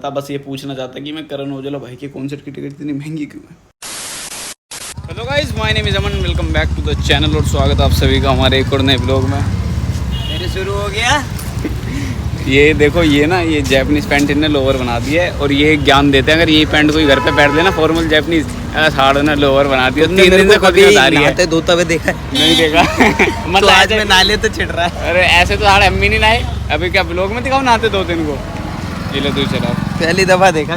था, बस ये पूछना चाहता कि मैं करण औजला भाई के कॉन्सर्ट की टिकट इतनी महंगी क्यों है। Hello guys, my name is Aman, welcome back to the channel और स्वागत आप सभी का हमारे एक और नए ब्लॉग में। मेरे शुरू हो गया। ये देखो, ये ना ये जैपनीज पैंट इनने लोअर बना दिया है और ये ज्ञान देते हैं अगर ये पैंट कोई घर पे पहन लेना फॉर्मल जैपनीज साड़ ने लोअर बना दिया। 3 दिन से कभी नहाते धोता हुए देखा नहीं देखा मतलब तो आज में नाले तो छिड़ रहा है। अरे ऐसे तो साढ़े अम्मी नहीं लाए, अभी क्या ब्लॉग में दिखाओ नहाते 2 दिन को। ये लो तू चला, पहली दफा देखा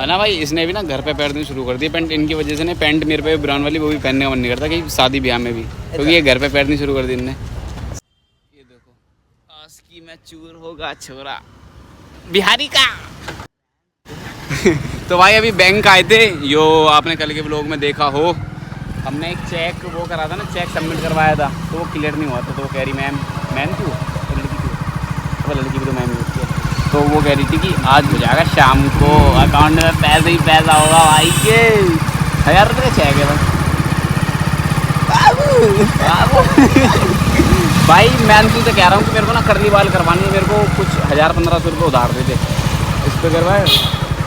है ना भाई। इसने भी ना घर पे पहननी शुरू कर दी पैंट, इनकी वजह से ना पैंट मेरे पे ब्राउन वाली वो भी पहनने का मन नहीं करता कि शादी ब्याह में भी, क्योंकि ये घर पे पहननी शुरू कर दी इनने। ये देखो, आज की मैं चूर होगा छोरा बिहारी का। तो भाई अभी बैंक आए थे, यो आपने कल के ब्लॉग में देखा हो, हमने एक चेक वो करा था ना, चेक सबमिट करवाया था तो वो क्लियर नहीं हुआ था। तो वो कह रही मैम क्यों, लड़की क्यों, वो लड़की भी तो मैम होती है। तो वो कह रही थी कि आज हो जाएगा शाम को, अकाउंट में पैसे ही पैसा होगा भाई के। 1000 रुपये का चेक है बस भाई। मैं तुमसे कह रहा हूँ कि मेरे को ना कर्ली बाल करवानी है, मेरे को कुछ 1000-1500 रुपये उधार दे दे। इस पर करवाए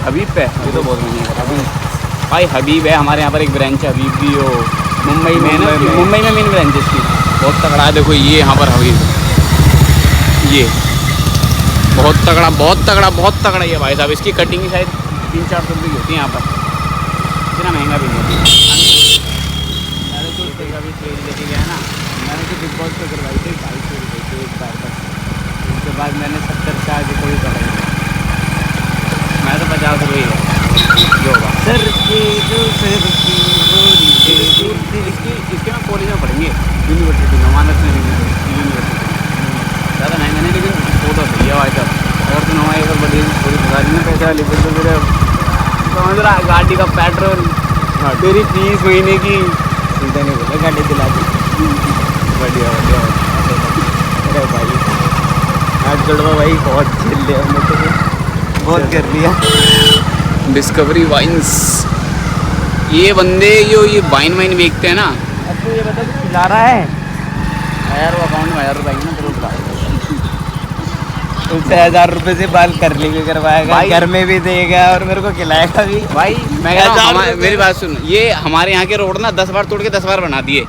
हबीब पे, अभी तो बहुत महंगी है अभी भाई। हबीब है हमारे यहाँ पर एक ब्रांच है, हबीब भी हो मुंबई में ना, मुंबई में मेन ब्रांच है इसकी, बहुत तगड़ा है। देखो ये यहाँ पर हबीब, ये बहुत तगड़ा ये भाई साहब। इसकी कटिंग शायद 300-400 रुपये की होती है यहाँ पर, इतना महंगा भी नहीं होती। मैंने तो कभी ट्रेन लेके गया ना, मैंने तो बिग बॉस पे करवाई थी 250 रुपये की एक बार तक। उसके बाद मैंने 70 चार्ज कोई कराई, मैं तो 50 रुपये जो होगा सर की इसके में कॉलेज में पढ़ेंगे, यूनिवर्सिटी में, मानस में यूनिवर्सिटी। ज़्यादा महंगा नहीं लेकिन फोटो सही है भाई साहब। अगर तुम हमारी अगर बड़ी थोड़ी गुजारी में पैसा ले तो फिर समझ रहा है, गाड़ी का पेट्रोल, तेरी फीस महीने की सीधा नहीं बोला, गाड़ी दिला दी। बढ़िया अरे भाई आज जुड़वा भाई बहुत झेल लिया हमने तो, बहुत कर लिया। डिस्कवरी वाइन्स, ये बंदे ये वाइन बेचते हैं ना। अब तो ये बता तू खिला रहा है यार, वो अकाउंट में 1000 रुपये ना जरूर खिला तुमसे 1000 रुपये से बाल करली भी करवाएगा, घर में भी देगा और मेरे को खिलाएगा भी भाई। मैं कह रहा हूँ, मेरी बात सुन, ये हमारे यहाँ के रोड ना 10 बार तोड़ के 10 बार बना दिए।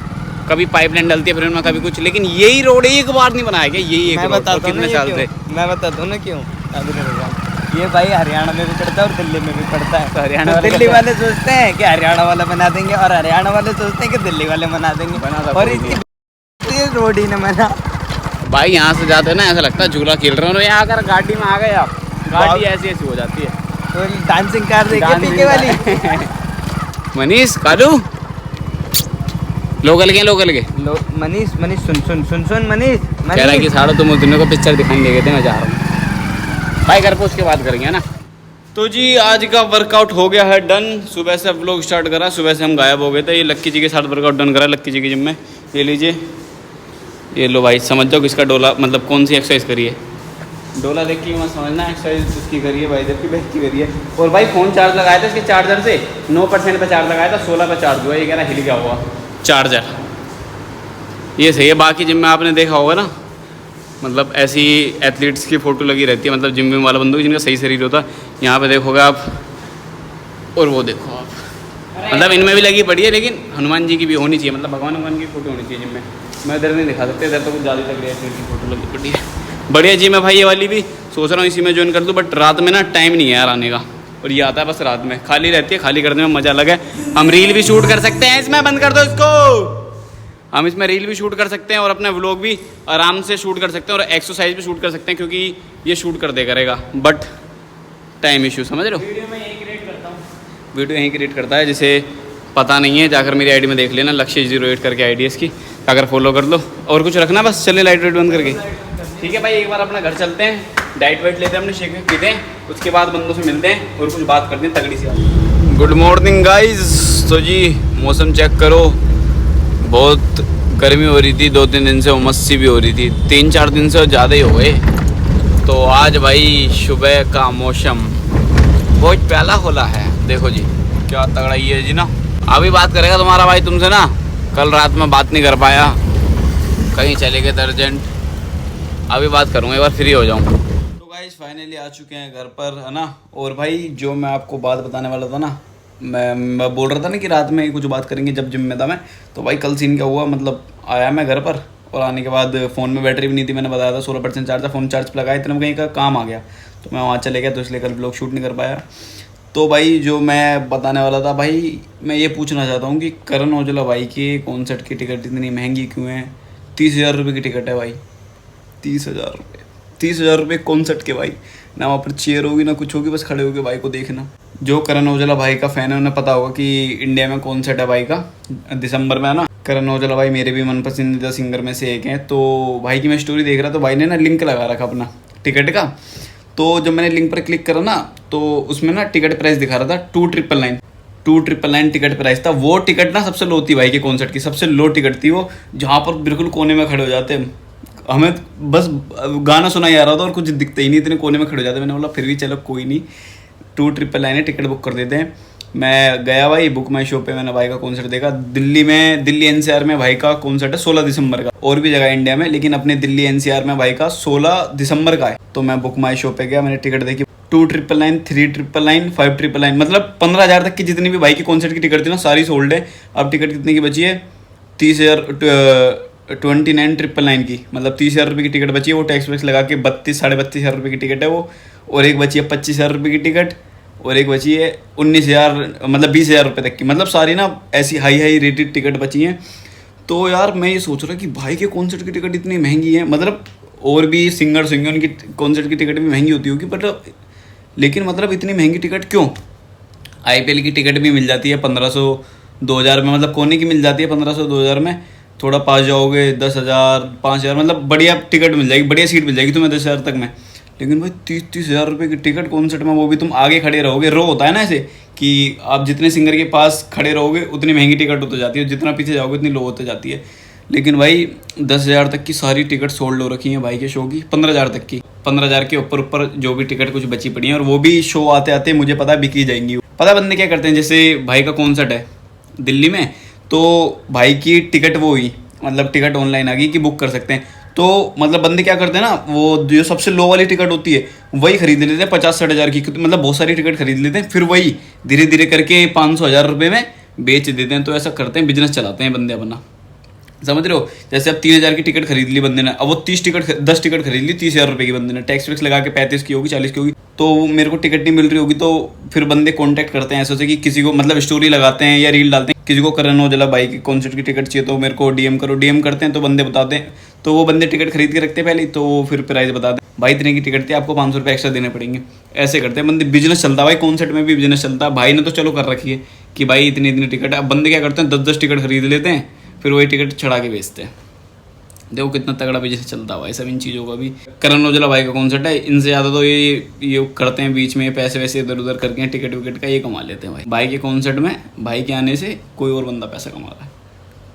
कभी पाइपलाइन डलती है फिर उनमें, कभी कुछ, लेकिन यही रोड एक बार नहीं बनाया गया। यही एक रोड कितने साल से, मैं बताता हूँ ना क्यों। ये भाई हरियाणा में भी पड़ता है और दिल्ली में भी पड़ता है। तो हरियाणा तो दिल्ली वाले सोचते हैं कि हरियाणा वाला बना देंगे और हरियाणा वाले सोचते हैं कि दिल्ली वाले बना देंगे, और इसकी रोड ही न बना। भाई यहाँ से जाते हैं ना, ऐसा लगता है झूला खेल रहे हो। यहाँ अगर गाड़ी में आ गए आप, गाड़ी ऐसी हो जाती है। तो डांसिंग कार देखिए पीके वाली। मनीष कालू लोकल के मनीष सुन मनीष कह रहा है कि साढ़े तुम दिन को पिक्चर दिखाने ले गए थे, मैं जा रहा हूँ भाई। घर पे उसके बाद करेंगे ना। तो जी आज का वर्कआउट हो गया है डन। सुबह से व्लॉग स्टार्ट करा, सुबह से हम गायब हो गए थे। ये लक्की जी के साथ वर्कआउट डन करा, लक्की जी की जिम में। ये लीजिए, ये लो भाई, समझ जाओ किसका डोला, मतलब कौन सी एक्सरसाइज करिए। डोला देख के मत समझना, एक्सरसाइज उसकी करिए भाई, जबकि बैठ की करिए। और भाई फ़ोन चार्ज लगाया था, इसके चार्जर से 9% पर चार्ज लगाया था, 16 पर चार्ज हुआ। ये कह रहा हिल गया हुआ चार्जर, ये सही है। बाकी जिम में आपने देखा होगा ना, मतलब ऐसी एथलीट्स की फ़ोटो लगी रहती है, मतलब जिम वाला बंदों जिनका सही शरीर होता है। यहाँ पे देखोगे आप, और वो देखो आप, मतलब इनमें भी लगी पड़ी है, लेकिन हनुमान जी की भी होनी चाहिए, मतलब भगवान की फ़ोटो होनी चाहिए जिम में। मैं इधर नहीं दिखा सकते, इधर तो कुछ ज़्यादा लग रही है, एथलीट की फ़ोटो लगी पड़ी है। बढ़िया जिम है भाई ये वाली भी, सोच रहा हूँ इसी में ज्वाइन कर दूँ, बट रात में ना टाइम नहीं है यार आने का, और ये आता है बस रात में, खाली रहती है, खाली करने में मज़ा अलग है। हम रील भी शूट कर सकते हैं इसमें, बंद कर दो इसको। हम इसमें रील भी शूट कर सकते हैं और अपने व्लॉग भी आराम से शूट कर सकते हैं, और एक्सरसाइज भी शूट कर सकते हैं, क्योंकि ये शूट कर दे करेगा, बट टाइम इशू, समझ रहे हो। वीडियो मैं यहीं क्रिएट करता हूँ, वीडियो यहीं क्रिएट करता है। जिसे पता नहीं है जाकर मेरी आईडी में देख लेना, लक्ष्य08 करके आईडी है इसकी, अगर फॉलो कर लो। और कुछ रखना बस, चले लाइट वेट बंद करके। ठीक है भाई, एक बार अपना घर चलते हैं, डाइट वाइट लेते हैं, अपने शेक पीते हैं, उसके बाद बंदों से मिलते हैं और कुछ बात करते हैं तगड़ी सी। Good morning guys. तो जी मौसम चेक करो, बहुत गर्मी हो रही थी, 2-3 दिन से उमस सी भी हो रही थी, 3-4 दिन से ज़्यादा ही हो गए। तो आज भाई सुबह का मौसम बहुत प्याला होला है, देखो जी क्या तगड़ा ही है जी ना। अभी बात करेगा तुम्हारा भाई तुमसे ना, कल रात में बात नहीं कर पाया, कहीं चले गए अर्जेंट, अभी बात करूँगा, एक बार फ्री हो जाऊँ। तो गाइस गाइस फाइनली आ चुके हैं घर पर, है ना। और भाई जो मैं आपको बात बताने वाला था ना, मैं बोल रहा था ना कि रात में कुछ बात करेंगे जब जिम में था मैं, तो भाई कल सीन क्या हुआ, मतलब आया मैं घर पर और आने के बाद फ़ोन में बैटरी भी नहीं थी, मैंने बताया था 16% चार्ज था, फ़ोन चार्ज पर लगाया, इतने में कहीं का काम आ गया तो मैं वहाँ चले गया, तो इसलिए कल ब्लॉग शूट नहीं कर पाया। तो भाई जो मैं बताने वाला था भाई, मैं ये पूछना चाहता हूँ कि करण औजला भाई की कॉन्सर्ट की टिकट इतनी महंगी क्यों है? 30,000 रुपये की टिकट है भाई, 30,000 रुपये, 30,000 रुपये कॉन्सर्ट के भाई। ना वहाँ पर चेयर होगी ना कुछ होगी, बस खड़े होके भाई को देखना। जो करण औजला भाई का फ़ैन है उन्हें पता होगा कि इंडिया में कॉन्सर्ट है भाई का दिसंबर में, है ना। करण औजला भाई मेरे भी मन पसंदीदा सिंगर में से एक हैं। तो भाई की मैं स्टोरी देख रहा, तो भाई ने ना लिंक लगा रखा अपना टिकट का। तो जब मैंने लिंक पर क्लिक करा ना, तो उसमें ना टिकट प्राइस दिखा रहा था 2,999 टिकट प्राइस था। वो टिकट ना सबसे लो थी भाई के कॉन्सर्ट की, सबसे लो टिकट थी वो, जहाँ पर बिल्कुल कोने में खड़े हो जाते हैं, हमें बस गाना सुना ही आ रहा था और कुछ दिखता ही नहीं, इतने कोने में खड़े हो जाते। मैंने बोला फिर भी चलो कोई नहीं, 2,999 टिकट बुक कर देते हैं। मैं गया भाई बुक माई शो पे, मैंने भाई का कॉन्सर्ट देखा। दिल्ली NCR में भाई का कॉन्सर्ट है 16 दिसंबर का, और भी जगह इंडिया में, लेकिन अपने दिल्ली NCR में भाई का 16 दिसंबर का है। तो मैं बुक माई शो पे गया, मैंने टिकट देखी 2,999, 3,999, 5,999, मतलब 15,000 तक की जितनी भी भाई की कॉन्सर्ट की टिकट थी ना सारी सोल्ड है। अब टिकट कितने की बची है? 29,999 की, मतलब 30,000 रुपये की टिकट बची है। वो टैक्स वैक्स लगा के 32,000 रुपये की टिकट है वो। और एक बची है 25,000 रुपये की टिकट, और एक बची है 19,000, मतलब 20,000 रुपये तक की, मतलब सारी ना ऐसी हाई रेटेड टिकट बची हैं। तो यार मैं ये सोच रहा कि भाई के कॉन्सर्ट की टिकट इतनी महंगी है, मतलब और भी सिंगर्स होंगे उनकी कॉन्सर्ट की टिकट भी महंगी होती होगी, बट लेकिन मतलब इतनी महंगी टिकट क्यों? IPL की टिकट भी मिल जाती है 1,500 2,000 में, मतलब कोने की मिल जाती है 1,500 2,000 में, थोड़ा पास जाओगे 10,000 5,000, मतलब बढ़िया टिकट मिल जाएगी, बढ़िया सीट मिल जाएगी तुम्हें 10,000 तक में। लेकिन भाई 30,000 रुपये की टिकट कॉन्सर्ट में, वो भी तुम आगे खड़े रहोगे। रो होता है ना ऐसे कि आप जितने सिंगर के पास खड़े रहोगे उतनी महंगी टिकट होती जाती है, जितना पीछे जाओगे उतनी लो होती जाती है। लेकिन भाई 10,000 तक की सारी टिकट सोल्ड हो रखी हैं भाई के शो की, 15,000 तक की, 15,000 के ऊपर जो भी टिकट कुछ बची पड़ी हैं, और वो भी शो आते आते मुझे पता बिकी जाएंगी। पता बंदे क्या करते हैं, जैसे भाई का कॉन्सर्ट है दिल्ली में, तो भाई की टिकट वो हुई, मतलब टिकट ऑनलाइन आ गई कि बुक कर सकते हैं। तो मतलब बंदे क्या करते हैं ना, वो जो सबसे लो वाली टिकट होती है वही खरीद लेते हैं 50-60 हज़ार की, मतलब बहुत सारी टिकट खरीद लेते हैं, फिर वही धीरे धीरे करके 500-1,000 रुपये में बेच देते हैं। तो ऐसा करते हैं, बिजनेस चलाते हैं बंदे अपना, समझ रहे हो। जैसे अब 3,000 की टिकट खरीद ली बंदे ने, अब वो 10 टिकट खरीद ली 30,000 रुपये की बंदे ने, टैक्स वैक्स लगा के 35 की होगी 40 की होगी, तो मेरे को टिकट नहीं मिल रही होगी। तो फिर बंदे कांटेक्ट करते हैं ऐसे कि किसी को, मतलब स्टोरी लगाते हैं या रील डालते हैं, किसी को करण औजला भाई की कॉन्सर्ट की टिकट चाहिए तो मेरे को DM करो, DM करते हैं तो बंदे बताते हैं, तो वो बंदे टिकट खरीद के रखते हैं पहले, तो फिर प्राइस बताते हैं, भाई इतने की टिकट थी, आपको 500 रुपये एक्स्ट्रा देने पड़ेंगे। ऐसे करते हैं बंदे, बिजनेस चलता है भाई, कॉन्सर्ट में भी बिजनेस चलता है। भाई ने तो चलो कर रखी है कि भाई इतनी इतनी टिकट है। अब बंदे क्या करते हैं, 10-10 टिकट खरीद लेते हैं, फिर वही टिकट चढ़ा के बेचते हैं। देखो कितना तगड़ा बिजनेस चलता हुआ है सब इन चीज़ों का भी। करण औजला भाई का कॉन्सर्ट है, इनसे ज़्यादा तो ये करते हैं बीच में पैसे वैसे इधर उधर करके, टिकट विकेट का ये कमा लेते हैं भाई के कॉन्सर्ट में। भाई के आने से कोई और बंदा पैसा कमा रहा है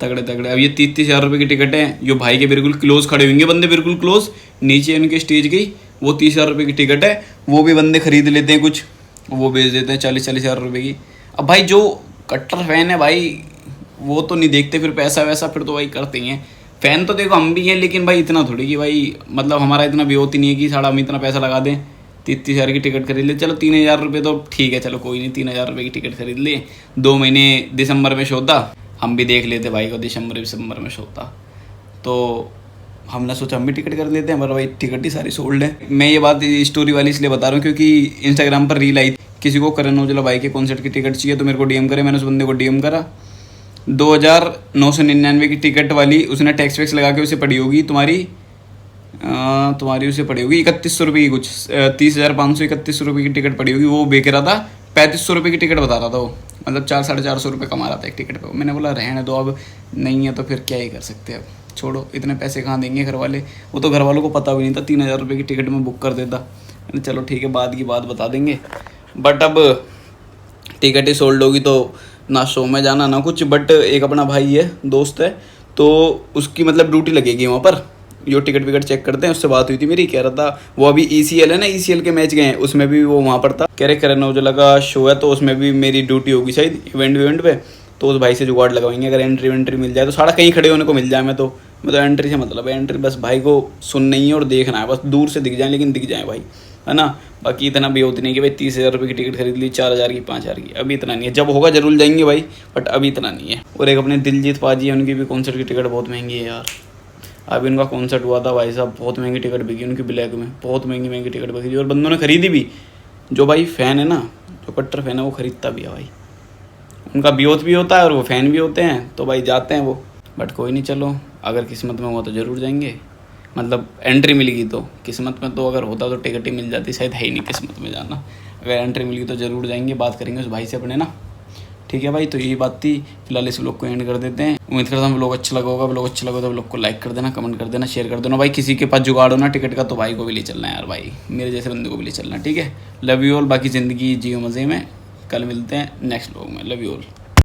तगड़े तगड़े। अब ये 30,000 रुपये की टिकट है, जो भाई के बिल्कुल क्लोज खड़े होंगे बंदे, बिल्कुल क्लोज, नीचे उनके स्टेज की, वो 30,000 रुपये की टिकट है, वो भी बंदे खरीद लेते हैं, कुछ वो बेच देते हैं 40,000 रुपये की। अब भाई जो कट्टर फैन है भाई, वो तो नहीं देखते फिर पैसा वैसा, फिर तो भाई करते ही हैं। फ़ैन तो देखो हम भी हैं, लेकिन भाई इतना थोड़ी कि भाई, मतलब हमारा इतना भी होती नहीं है कि साढ़ा हम इतना पैसा लगा दें, 30,000 की टिकट खरीद ले। चलो 3,000 रुपये तो ठीक है, चलो कोई नहीं, 3,000 रुपये की टिकट खरीद ले। 2 महीने दिसंबर में शो था, हम भी देख लेते भाई को, दिसंबर में शो था, तो हमने सोचा हम भी टिकट कर लेते हैं, पर भाई टिकट ही सारी सोल्ड है। मैं ये बात स्टोरी वाली इसलिए बता रहा हूँ क्योंकि इंस्टाग्राम पर रील आई, किसी को करण औजला भाई के कॉन्सर्ट की टिकट चाहिए तो मेरे को DM करे। मैंने उस बंदे को DM करा, 2,999 की टिकट वाली, उसने टैक्स वैक्स लगा के उसे पड़ी होगी तुम्हारी उसे पड़ी होगी 3100 रुपये की, कुछ 30,531 रुपये की टिकट पड़ी होगी। वो बेच रहा था 3,500 रुपये की टिकट बता रहा था वो, मतलब 400-450 रुपये कमा रहा था एक टिकट पे। मैंने बोला रहने दो, अब नहीं है तो फिर क्या ही कर सकते हैं, अब छोड़ो, इतने पैसे कहाँ देंगे घर वाले। वो तो घर वालों को पता भी नहीं था, 3,000 रुपये की टिकट में बुक कर देता। मैंने चलो ठीक है, बाद की बात बता देंगे, बट अब टिकट ही सोल्ड होगी तो ना शो में जाना ना कुछ। बट एक अपना भाई है, दोस्त है, तो उसकी मतलब ड्यूटी लगेगी वहाँ पर, जो टिकट विकट चेक करते हैं, उससे बात हुई थी मेरी, कह रहा था वो अभी ECL है ना, ECL के मैच गए हैं, उसमें भी वो वहाँ पर था। कह रहे करण औजला का शो है तो उसमें भी मेरी ड्यूटी होगी शायद इवेंट पे, तो उस भाई से जुगाड़ लगाएंगे, अगर एंट्री मिल जाए तो सारा कहीं खड़े होने को मिल जाए। मैं तो एंट्री से मतलब है, एंट्री बस भाई को सुनना ही है और देखना है, बस दूर से दिख जाए लेकिन दिख जाए भाई, है ना। बाकी इतना भी होती नहीं कि भाई 30,000 रुपये की टिकट खरीद ली, 4,000 की, 5,000 की, अभी इतना नहीं है। जब होगा जरूर जाएंगे भाई, बट अभी इतना नहीं है। और एक अपने दिलजीत पाजी है, उनकी भी कॉन्सर्ट की टिकट बहुत महंगी है यार। अभी उनका कॉन्सर्ट हुआ था भाई साहब, बहुत महंगी टिकट बिकी उनकी, ब्लैक में बहुत महंगी टिकट बिकी थी, और बंदों ने खरीदी भी। जो भाई फ़ैन है ना, जो कट्टर फ़ैन है, वो खरीदता भी है भाई। उनका विरोध भी होता है और वो फ़ैन भी होते हैं, तो भाई जाते हैं वो। बट कोई नहीं, चलो अगर किस्मत में हुआ तो ज़रूर जाएंगे। मतलब एंट्री मिलेगी तो, किस्मत में तो अगर होता तो टिकट ही मिल जाती, शायद है ही नहीं किस्मत में जाना। अगर एंट्री मिली तो ज़रूर जाएंगे, बात करेंगे उस भाई से अपने ना। ठीक है भाई, तो यही बात थी। फिलहाल इस व्लॉग को एंड कर देते हैं। उम्मीद करता हूँ व्लॉग अच्छा लगा होगा। व्लॉग अच्छा लगा तो व्लॉग को लाइक कर देना, कमेंट कर देना, शेयर कर देना। भाई किसी के पास जुगाड़ हो ना टिकट का, तो भाई को भी ले चलना है यार, भाई मेरे जैसे बंदे को भी ले चलना। ठीक है, लव यू ऑल। बाकी ज़िंदगी जियो मज़े में। कल मिलते हैं नेक्स्ट व्लॉग में। Love you all.